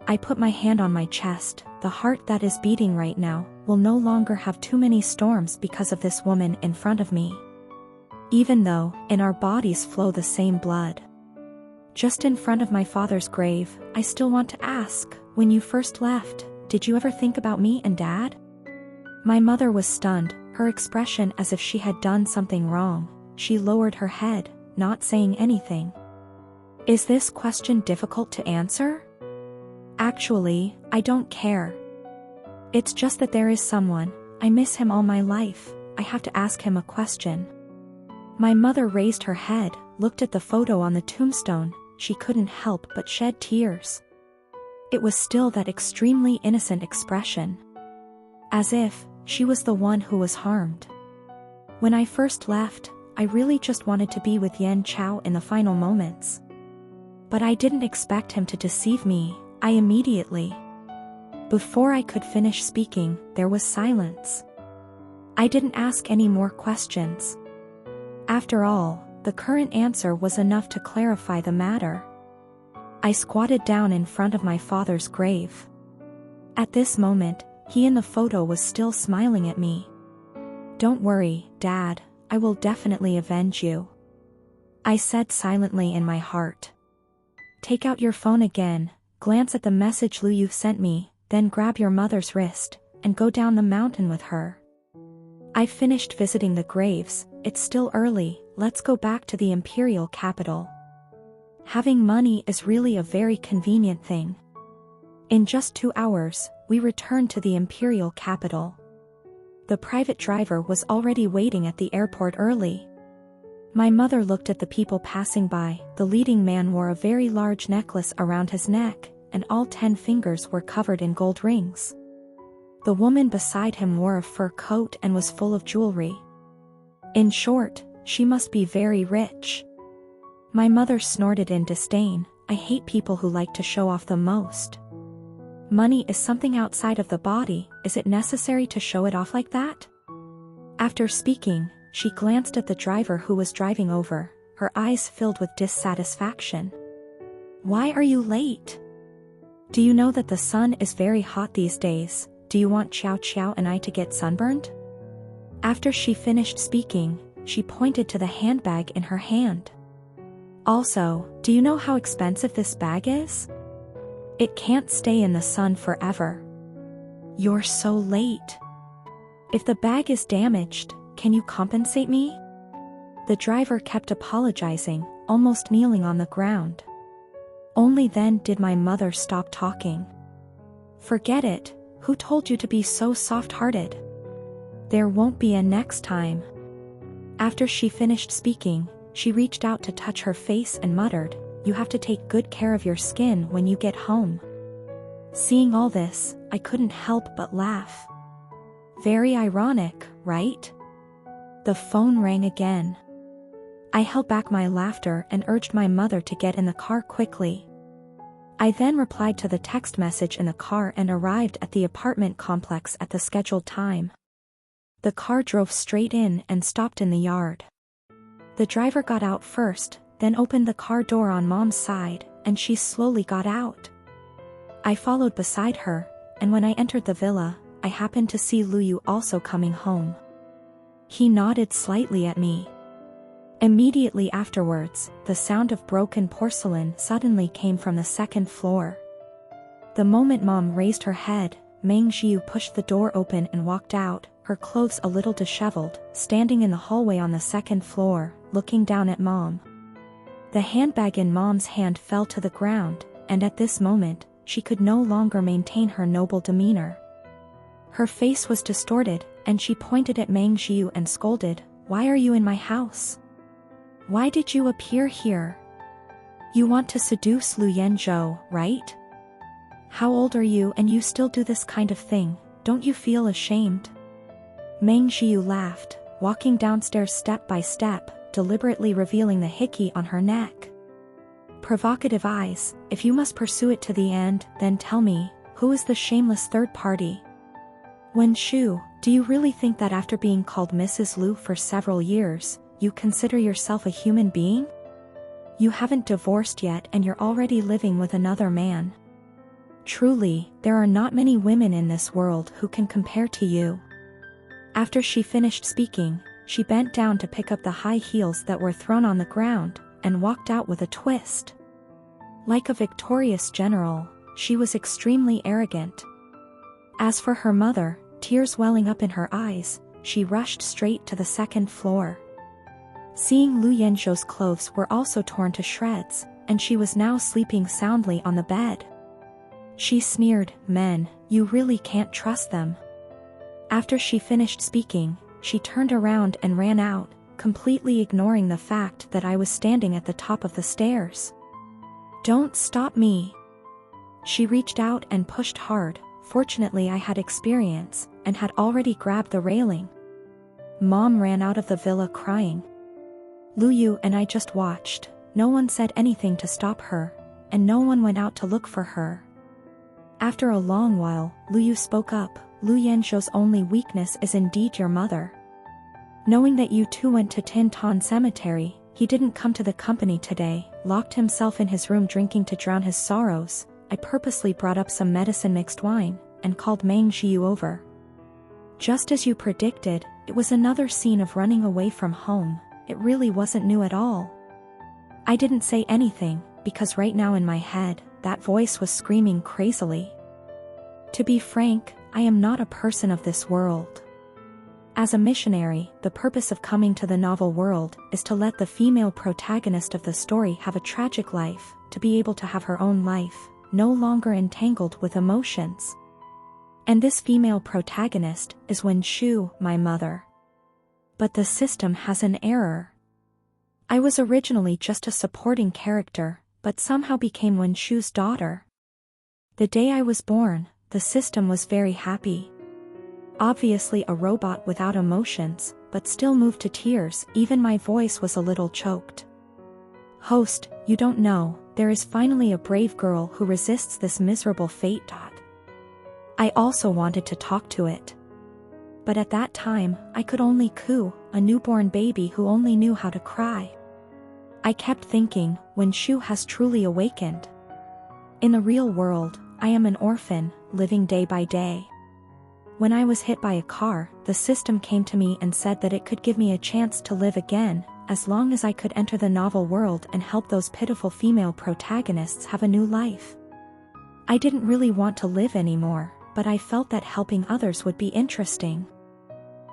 I put my hand on my chest. The heart that is beating right now will no longer have too many storms because of this woman in front of me. Even though, in our bodies flow the same blood. Just in front of my father's grave, I still want to ask, when you first left, did you ever think about me and Dad? My mother was stunned, her expression as if she had done something wrong. She lowered her head, not saying anything. Is this question difficult to answer? Actually, I don't care. It's just that there is someone, I miss him all my life, I have to ask him a question. My mother raised her head, looked at the photo on the tombstone. She couldn't help but shed tears. It was still that extremely innocent expression. As if, she was the one who was harmed. When I first left, I really just wanted to be with Yan Chao in the final moments. But I didn't expect him to deceive me. Before I could finish speaking, there was silence. I didn't ask any more questions. After all, the current answer was enough to clarify the matter. I squatted down in front of my father's grave. At this moment, he in the photo was still smiling at me. Don't worry, Dad, I will definitely avenge you. I said silently in my heart. Take out your phone again, glance at the message Lu Yu sent me, then grab your mother's wrist, and go down the mountain with her. I finished visiting the graves. It's still early, let's go back to the imperial capital. Having money is really a very convenient thing. In just 2 hours, we returned to the imperial capital. The private driver was already waiting at the airport early. My mother looked at the people passing by. The leading man wore a very large necklace around his neck, and all 10 fingers were covered in gold rings. The woman beside him wore a fur coat and was full of jewelry. In short, she must be very rich. My mother snorted in disdain. I hate people who like to show off the most. Money is something outside of the body, is it necessary to show it off like that? After speaking, she glanced at the driver who was driving over, her eyes filled with dissatisfaction. Why are you late? Do you know that the sun is very hot these days? Do you want Xiao Xiao and I to get sunburned? After she finished speaking, she pointed to the handbag in her hand. Also, do you know how expensive this bag is? It can't stay in the sun forever. You're so late. If the bag is damaged, can you compensate me? The driver kept apologizing, almost kneeling on the ground. Only then did my mother stop talking. Forget it, who told you to be so soft-hearted? There won't be a next time. After she finished speaking, she reached out to touch her face and muttered, you have to take good care of your skin when you get home. Seeing all this, I couldn't help but laugh. Very ironic, right? The phone rang again. I held back my laughter and urged my mother to get in the car quickly. I then replied to the text message in the car and arrived at the apartment complex at the scheduled time. The car drove straight in and stopped in the yard. The driver got out first, then opened the car door on Mom's side, and she slowly got out. I followed beside her, and when I entered the villa, I happened to see Luyu also coming home. He nodded slightly at me. Immediately afterwards, the sound of broken porcelain suddenly came from the second floor. The moment Mom raised her head, Meng Jiu pushed the door open and walked out, her clothes a little disheveled, standing in the hallway on the second floor, looking down at Mom. The handbag in Mom's hand fell to the ground, and at this moment, she could no longer maintain her noble demeanor. Her face was distorted, and she pointed at Meng Jiu and scolded, "Why are you in my house? Why did you appear here? You want to seduce Lu Yanzhou, right? How old are you and you still do this kind of thing? Don't you feel ashamed?" Meng Jiu laughed, walking downstairs step by step, deliberately revealing the hickey on her neck. Provocative eyes, if you must pursue it to the end, then tell me, who is the shameless third party? Wen Shu, do you really think that after being called Mrs. Lu for several years, you consider yourself a human being? You haven't divorced yet and you're already living with another man. Truly, there are not many women in this world who can compare to you. After she finished speaking, she bent down to pick up the high heels that were thrown on the ground, and walked out with a twist. Like a victorious general, she was extremely arrogant. As for her mother, tears welling up in her eyes, she rushed straight to the second floor. Seeing Lu Yanzhou's clothes were also torn to shreds, and she was now sleeping soundly on the bed. She sneered, "Men, you really can't trust them." After she finished speaking, she turned around and ran out, completely ignoring the fact that I was standing at the top of the stairs. "Don't stop me!" She reached out and pushed hard. Fortunately, I had experience, and had already grabbed the railing. Mom ran out of the villa crying. Luyu and I just watched. No one said anything to stop her, and no one went out to look for her. After a long while, Luyu spoke up, "Lu Yanzhou's only weakness is indeed your mother. Knowing that you two went to Tin Tan Cemetery, he didn't come to the company today, locked himself in his room drinking to drown his sorrows. I purposely brought up some medicine-mixed wine, and called Meng Jiu over. Just as you predicted, it was another scene of running away from home. It really wasn't new at all." I didn't say anything, because right now in my head, that voice was screaming crazily. To be frank, I am not a person of this world. As a missionary, the purpose of coming to the novel world is to let the female protagonist of the story have a tragic life, to be able to have her own life, no longer entangled with emotions. And this female protagonist is Wen Shu, my mother. But the system has an error. I was originally just a supporting character, but somehow became Wen Shu's daughter. The day I was born, the system was very happy. Obviously a robot without emotions, but still moved to tears. Even my voice was a little choked. "Host, you don't know, there is finally a brave girl who resists this miserable fate." I also wanted to talk to it. But at that time, I could only coo, a newborn baby who only knew how to cry. I kept thinking, Wen Shu has truly awakened. In the real world, I am an orphan, living day by day. When I was hit by a car, the system came to me and said that it could give me a chance to live again, as long as I could enter the novel world and help those pitiful female protagonists have a new life. I didn't really want to live anymore, but I felt that helping others would be interesting.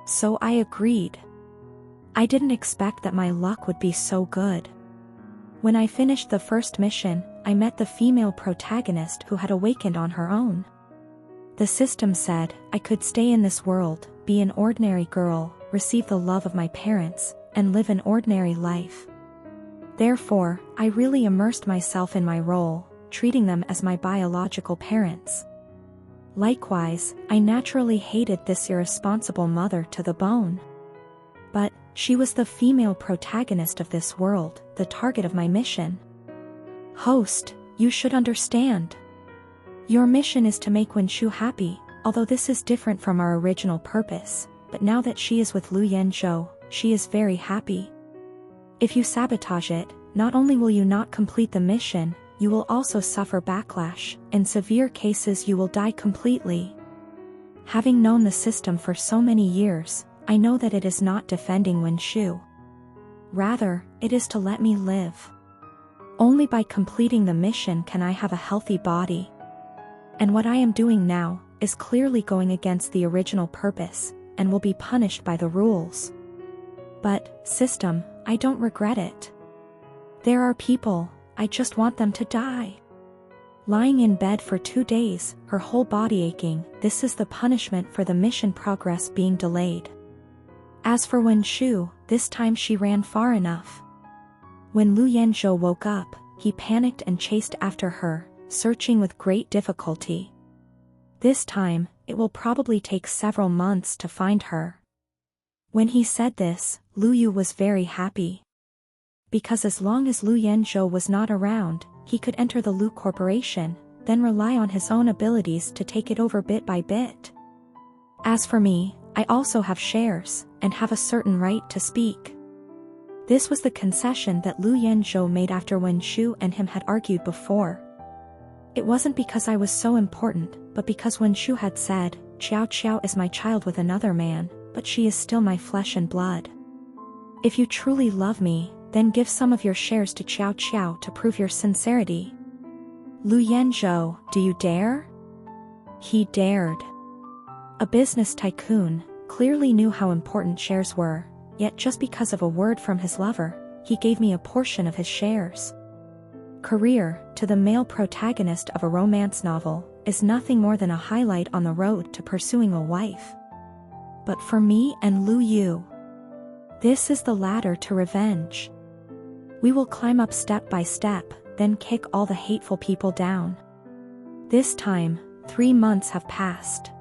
So I agreed. I didn't expect that my luck would be so good. When I finished the first mission, I met the female protagonist who had awakened on her own. The system said I could stay in this world, be an ordinary girl, receive the love of my parents, and live an ordinary life. Therefore, I really immersed myself in my role, treating them as my biological parents. Likewise, I naturally hated this irresponsible mother to the bone. But, she was the female protagonist of this world, the target of my mission. Host, you should understand. Your mission is to make Wenshu happy, although this is different from our original purpose, but now that she is with Lu Yanzhou, she is very happy. If you sabotage it, not only will you not complete the mission, you will also suffer backlash. In severe cases you will die completely. Having known the system for so many years, I know that it is not defending Wenshu. Rather, it is to let me live. Only by completing the mission can I have a healthy body. And what I am doing now is clearly going against the original purpose, and will be punished by the rules. But, system, I don't regret it. There are people, I just want them to die. Lying in bed for 2 days, her whole body aching, this is the punishment for the mission progress being delayed. As for Wenshu, this time she ran far enough. When Lu Yanzhou woke up, he panicked and chased after her, searching with great difficulty. This time, it will probably take several months to find her. When he said this, Lu Yu was very happy. Because as long as Lu Yanzhou was not around, he could enter the Lu Corporation, then rely on his own abilities to take it over bit by bit. As for me, I also have shares, and have a certain right to speak. This was the concession that Lu Yanzhou made after Wenshu and him had argued before. It wasn't because I was so important, but because Wenshu had said, Qiao Qiao is my child with another man, but she is still my flesh and blood. If you truly love me, then give some of your shares to Qiao Qiao to prove your sincerity. Lu Yanzhou, do you dare? He dared. A business tycoon, clearly knew how important shares were, yet just because of a word from his lover, he gave me a portion of his shares. Career, to the male protagonist of a romance novel, is nothing more than a highlight on the road to pursuing a wife. But for me and Lu Yu, this is the ladder to revenge. We will climb up step by step, then kick all the hateful people down. This time, 3 months have passed.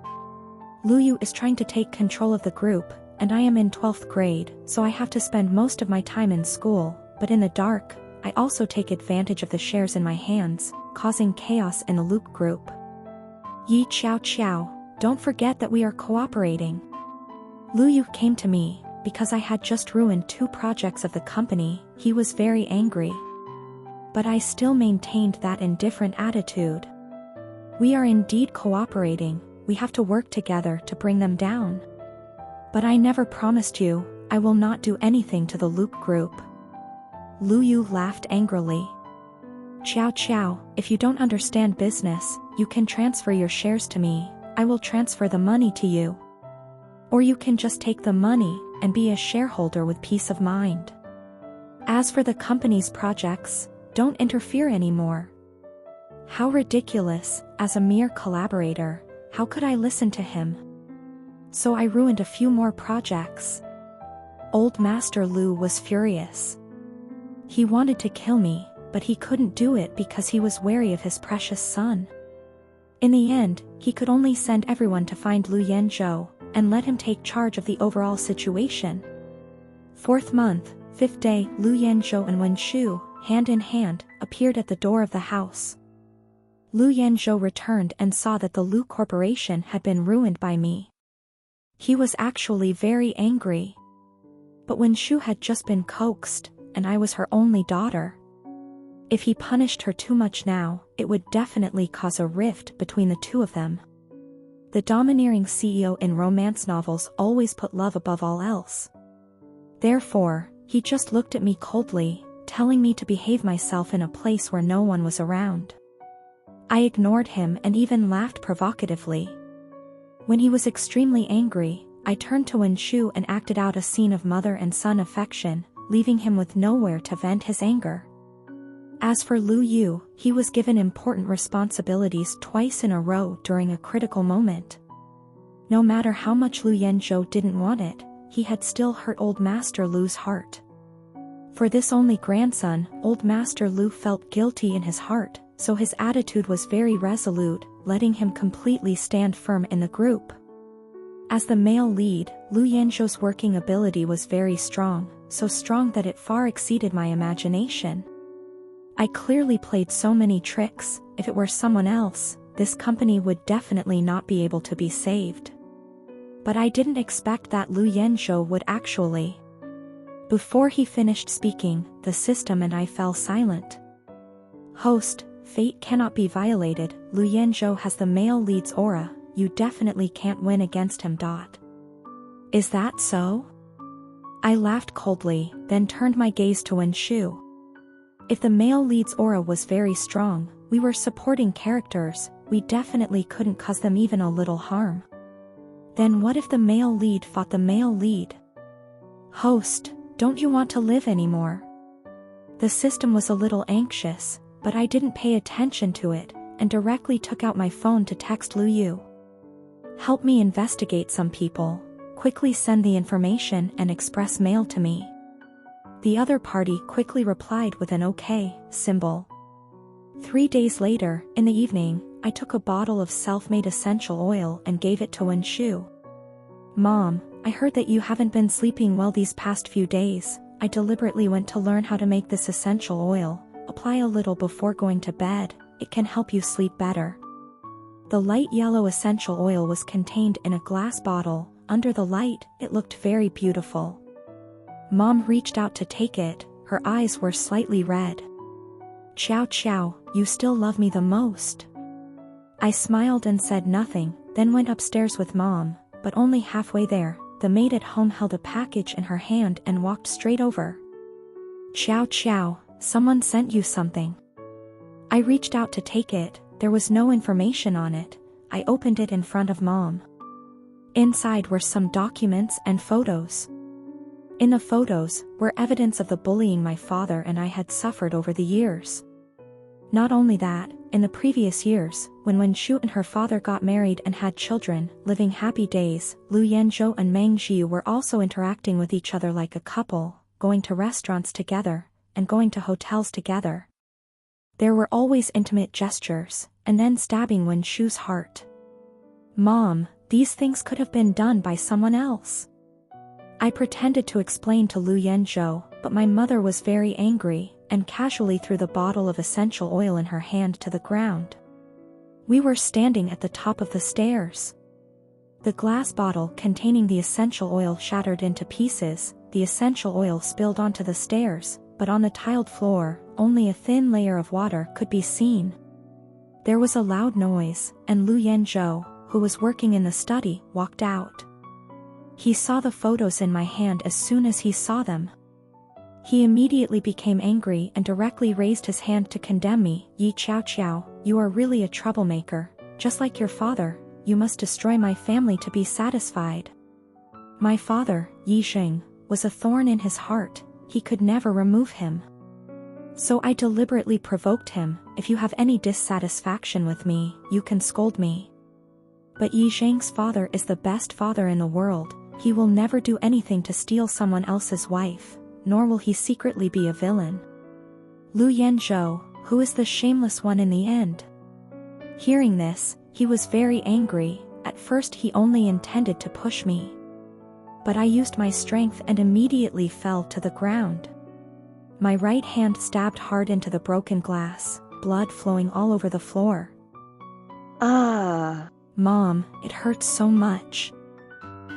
Lu Yu is trying to take control of the group, and I am in 12th grade, so I have to spend most of my time in school, but in the dark, I also take advantage of the shares in my hands, causing chaos in the Luke group. Yi Qiao Qiao, don't forget that we are cooperating. Lu Yu came to me, because I had just ruined 2 projects of the company. He was very angry. But I still maintained that indifferent attitude. We are indeed cooperating, we have to work together to bring them down. But I never promised you, I will not do anything to the Luke group. Lu Yu laughed angrily. Qiao Qiao, if you don't understand business, you can transfer your shares to me, I will transfer the money to you. Or you can just take the money, and be a shareholder with peace of mind. As for the company's projects, don't interfere anymore. How ridiculous, as a mere collaborator, how could I listen to him? So I ruined a few more projects. Old Master Lu was furious. He wanted to kill me, but he couldn't do it because he was wary of his precious son. In the end, he could only send everyone to find Lu Yanzhou, and let him take charge of the overall situation. 4th month, 5th day, Lu Yanzhou and Wenshu, hand in hand, appeared at the door of the house. Lu Yanzhou returned and saw that the Lu Corporation had been ruined by me. He was actually very angry. But Wenshu had just been coaxed, and I was her only daughter. If he punished her too much now, it would definitely cause a rift between the two of them. The domineering CEO in romance novels always put love above all else. Therefore, he just looked at me coldly, telling me to behave myself in a place where no one was around. I ignored him and even laughed provocatively. When he was extremely angry, I turned to Wenshu and acted out a scene of mother and son affection, leaving him with nowhere to vent his anger. As for Lu Yu, he was given important responsibilities twice in a row during a critical moment. No matter how much Lu Yanzhou didn't want it, he had still hurt Old Master Lu's heart. For this only grandson, Old Master Lu felt guilty in his heart, so his attitude was very resolute, letting him completely stand firm in the group. As the male lead, Lu Yanzhou's working ability was very strong, so strong that it far exceeded my imagination. I clearly played so many tricks. If it were someone else, this company would definitely not be able to be saved. But I didn't expect that Lu Yanzhou would actually. Before he finished speaking, the system and I fell silent. Host, fate cannot be violated. Lu Yanzhou has the male lead's aura. You definitely can't win against him. Is that so? I laughed coldly, then turned my gaze to Wen Shu. If the male lead's aura was very strong, we were supporting characters, we definitely couldn't cause them even a little harm. Then what if the male lead fought the male lead? Host, don't you want to live anymore? The system was a little anxious, but I didn't pay attention to it, and directly took out my phone to text Lu Yu. Help me investigate some people, quickly send the information and express mail to me. The other party quickly replied with an OK symbol. 3 days later, in the evening, I took a bottle of self-made essential oil and gave it to Wen Shu. Mom, I heard that you haven't been sleeping well these past few days. I deliberately went to learn how to make this essential oil. Apply a little before going to bed, it can help you sleep better. The light yellow essential oil was contained in a glass bottle. Under the light, it looked very beautiful. Mom reached out to take it, her eyes were slightly red. Chow chow, you still love me the most. I smiled and said nothing, then went upstairs with Mom, but only halfway there, the maid at home held a package in her hand and walked straight over. Chow chow, someone sent you something. I reached out to take it, there was no information on it. I opened it in front of Mom. Inside were some documents and photos. In the photos were evidence of the bullying my father and I had suffered over the years. Not only that, in the previous years, when Wen Shu and her father got married and had children, living happy days, Lu Yanzhou and Meng Jiu were also interacting with each other like a couple, going to restaurants together, and going to hotels together. There were always intimate gestures, and then stabbing Wen Shu's heart. Mom, these things could have been done by someone else. I pretended to explain to Lu Yanzhou, but my mother was very angry, and casually threw the bottle of essential oil in her hand to the ground. We were standing at the top of the stairs. The glass bottle containing the essential oil shattered into pieces, the essential oil spilled onto the stairs, but on the tiled floor, only a thin layer of water could be seen. There was a loud noise, and Lu Yanzhou, who was working in the study, walked out. He saw the photos in my hand as soon as he saw them. He immediately became angry and directly raised his hand to condemn me. Yi Chao Chao, you are really a troublemaker, just like your father, you must destroy my family to be satisfied. My father, Yi Xing, was a thorn in his heart, he could never remove him. So I deliberately provoked him, if you have any dissatisfaction with me, you can scold me. But Yi Zhang's father is the best father in the world, he will never do anything to steal someone else's wife, nor will he secretly be a villain. Lu Yanzhou, who is the shameless one in the end? Hearing this, he was very angry. At first he only intended to push me. But I used my strength and immediately fell to the ground. My right hand stabbed hard into the broken glass, blood flowing all over the floor. Mom, it hurts so much.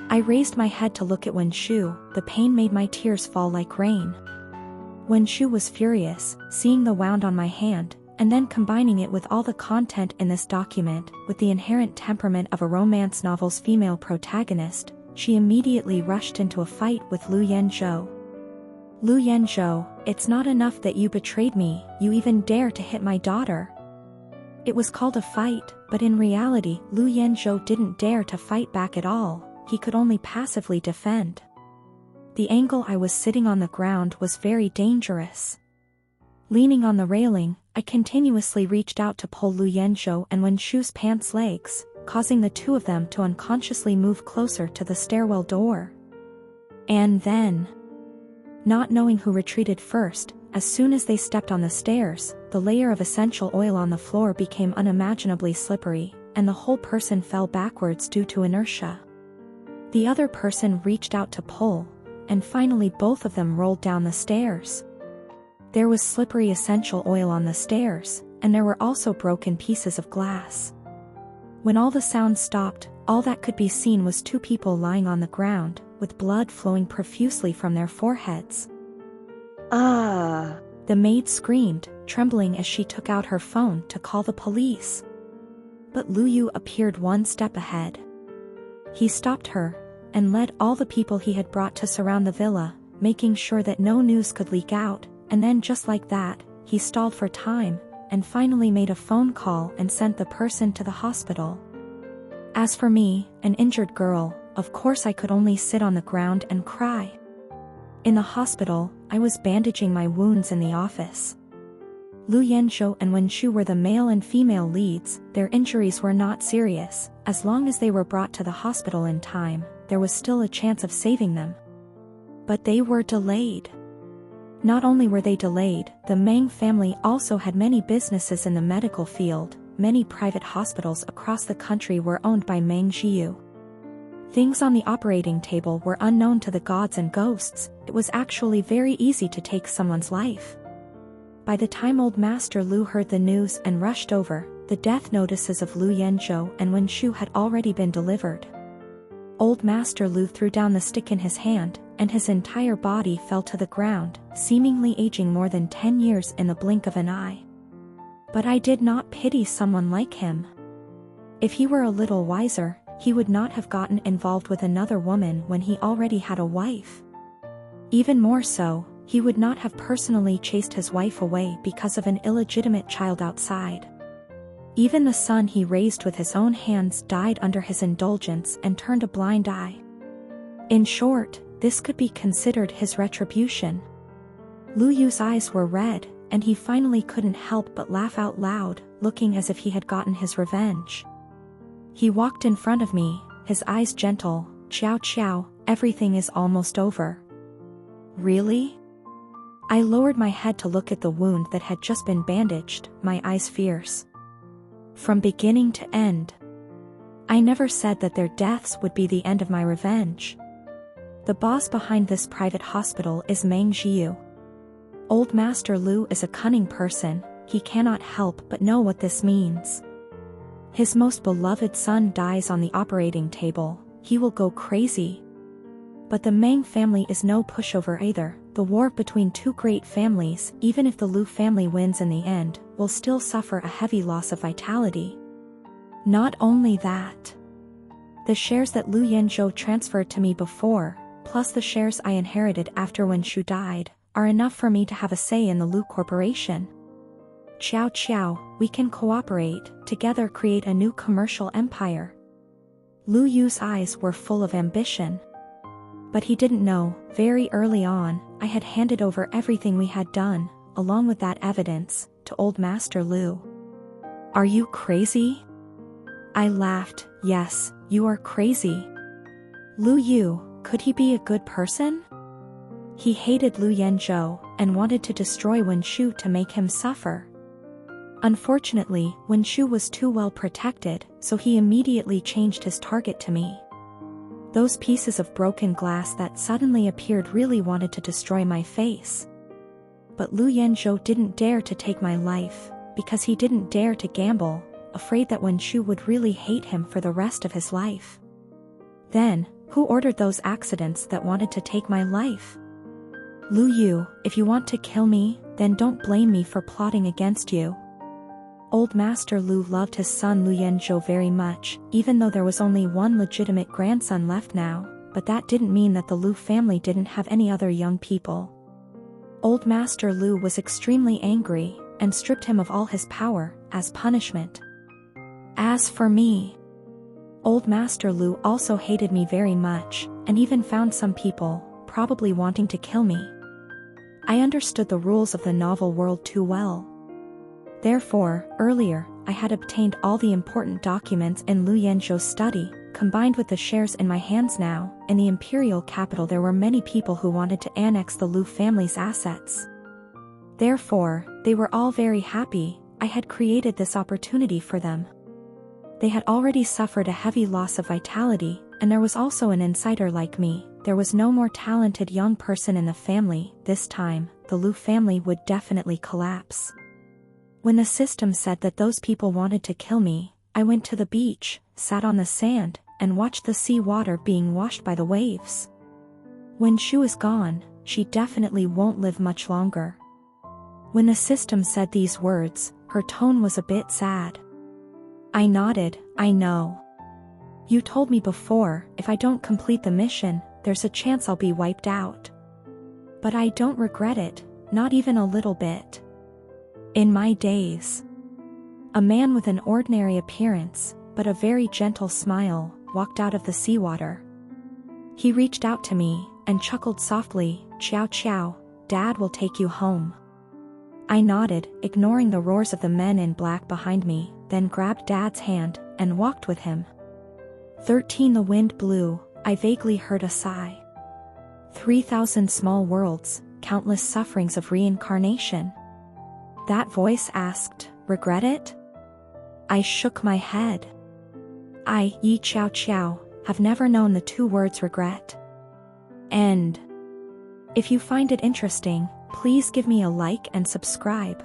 I raised my head to look at Wen Shu, the pain made my tears fall like rain. Wen Shu was furious, seeing the wound on my hand, and then combining it with all the content in this document, with the inherent temperament of a romance novel's female protagonist, she immediately rushed into a fight with Lu Yanzhou. Lu Yanzhou, it's not enough that you betrayed me, you even dare to hit my daughter. It was called a fight, but in reality, Lu Yanzhou didn't dare to fight back at all, he could only passively defend. The angle I was sitting on the ground was very dangerous. Leaning on the railing, I continuously reached out to pull Lu Yanzhou and Wen Shu's pants legs, causing the two of them to unconsciously move closer to the stairwell door. And then, not knowing who retreated first, as soon as they stepped on the stairs, the layer of essential oil on the floor became unimaginably slippery, and the whole person fell backwards due to inertia. The other person reached out to pull, and finally both of them rolled down the stairs. There was slippery essential oil on the stairs, and there were also broken pieces of glass. When all the sound stopped, all that could be seen was two people lying on the ground, with blood flowing profusely from their foreheads. Ah! The maid screamed, trembling as she took out her phone to call the police. But Lu Yu appeared one step ahead. He stopped her, and led all the people he had brought to surround the villa, making sure that no news could leak out, and then just like that, he stalled for time, and finally made a phone call and sent the person to the hospital. As for me, an injured girl, of course I could only sit on the ground and cry. In the hospital, I was bandaging my wounds in the office. Lu Yanzhou and Wen Shu were the male and female leads. Their injuries were not serious. As long as they were brought to the hospital in time, there was still a chance of saving them. But they were delayed. Not only were they delayed, the Meng family also had many businesses in the medical field. Many private hospitals across the country were owned by Meng Jiyu. Things on the operating table were unknown to the gods and ghosts. It was actually very easy to take someone's life. By the time old Master Lu heard the news and rushed over, the death notices of Lu Yanzhou and Wen Shu had already been delivered. Old Master Lu threw down the stick in his hand, and his entire body fell to the ground, seemingly aging more than 10 years in the blink of an eye. But I did not pity someone like him. If he were a little wiser, he would not have gotten involved with another woman when he already had a wife. Even more so, he would not have personally chased his wife away because of an illegitimate child outside. Even the son he raised with his own hands died under his indulgence and turned a blind eye. In short, this could be considered his retribution. Lu Yu's eyes were red, and he finally couldn't help but laugh out loud, looking as if he had gotten his revenge. He walked in front of me, his eyes gentle. "Qiao Qiao, everything is almost over." "Really?" I lowered my head to look at the wound that had just been bandaged, my eyes fierce. From beginning to end. I never said that their deaths would be the end of my revenge. The boss behind this private hospital is Meng Jiyu. Old Master Lu is a cunning person. He cannot help but know what this means. His most beloved son dies on the operating table. He will go crazy. But the Meng family is no pushover either. The war between two great families, even if the Lu family wins in the end, will still suffer a heavy loss of vitality. Not only that. The shares that Lu Yanzhou transferred to me before, plus the shares I inherited after Wen Shu died, are enough for me to have a say in the Lu Corporation. "Qiao Qiao, we can cooperate, together create a new commercial empire." Lu Yu's eyes were full of ambition. But he didn't know, very early on, I had handed over everything we had done, along with that evidence, to old Master Lu. "Are you crazy?" I laughed. "Yes, you are crazy." Lu Yu, could he be a good person? He hated Lu Yanzhou, and wanted to destroy Wen Shu to make him suffer. Unfortunately, Wen Shu was too well protected, so he immediately changed his target to me. Those pieces of broken glass that suddenly appeared really wanted to destroy my face. But Lu Yanzhou didn't dare to take my life, because he didn't dare to gamble, afraid that Wen Shu would really hate him for the rest of his life. Then, who ordered those accidents that wanted to take my life? Lu Yu, if you want to kill me, then don't blame me for plotting against you. Old Master Lu loved his son Lu Yanzhou very much, even though there was only one legitimate grandson left now, but that didn't mean that the Lu family didn't have any other young people. Old Master Lu was extremely angry, and stripped him of all his power, as punishment. As for me, old Master Lu also hated me very much, and even found some people, probably wanting to kill me. I understood the rules of the novel world too well. Therefore, earlier, I had obtained all the important documents in Lu Yanzhou's study, combined with the shares in my hands now. In the imperial capital there were many people who wanted to annex the Lu family's assets. Therefore, they were all very happy. I had created this opportunity for them. They had already suffered a heavy loss of vitality, and there was also an insider like me. There was no more talented young person in the family. This time, the Liu family would definitely collapse. When the system said that those people wanted to kill me, I went to the beach, sat on the sand, and watched the sea water being washed by the waves. When Shu is gone, she definitely won't live much longer. When the system said these words, her tone was a bit sad. I nodded. I know. You told me before, if I don't complete the mission, there's a chance I'll be wiped out. But I don't regret it, not even a little bit. In my days. A man with an ordinary appearance, but a very gentle smile, walked out of the seawater. He reached out to me, and chuckled softly, "Chow chow, Dad will take you home." I nodded, ignoring the roars of the men in black behind me, then grabbed Dad's hand, and walked with him. 13 The wind blew, I vaguely heard a sigh. 3,000 small worlds, countless sufferings of reincarnation. That voice asked, regret it? I shook my head. I, Yi Chow Chow, have never known the two words regret. End. If you find it interesting, please give me a like and subscribe.